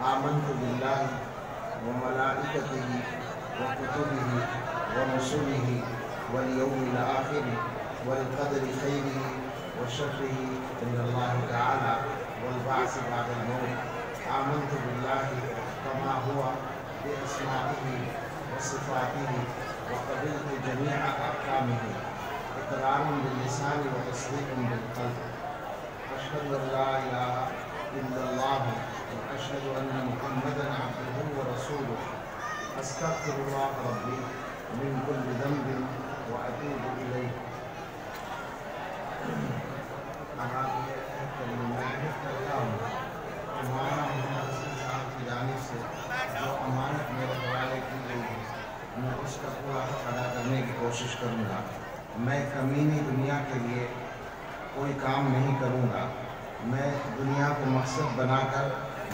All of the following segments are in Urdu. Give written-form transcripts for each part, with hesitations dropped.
آمنت باللہ وملائکتہ وکتبہ ورسلہ والیوم الآخر والقدر خیرہ وشرہ من اللہ تعالی والبعث بعد الموت آمنت باللہ کما ہوا باسمائہ وصفاتہ وقبلت جمیع احکامہ اقرار باللسان وتصدیق بالقلب اشہد ان لا الہ الا اللہ واشہد ان محمدا عبدہ ورسولہ استغفر اللہ ربی من کل ذنب واتوب الیہ۔ میں کرتا ہوں مولانا محمد حسن صاحب کی جانب سے جو امانت میرے حوالے کی گئی ہے میں اس کا پورا حق ادا کرنے کی کوشش کروں گا۔ میں کمینی دنیا کے لیے کوئی کام نہیں کروں گا۔ میں دنیا کو مقصد بنا کر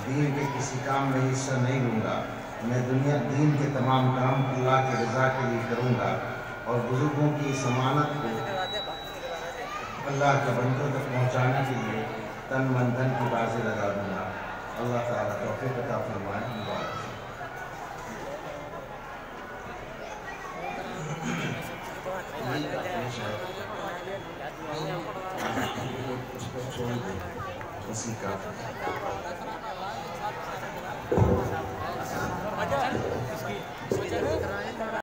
دین کے کسی کام میں حصہ نہیں لوں گا۔ میں دین کے تمام کام اللہ کی رضا کے لیے کروں گا اور بزرگوں کی اس امانت کو اللہ کے بندوں تک پہنچانے کے لیے تن من دھن کی بازی لگا دوں گا۔ اللہ تعالیٰ توفیق عطا فرمائے۔ مبارک۔ اس کو چھوڑ دیں اسی کا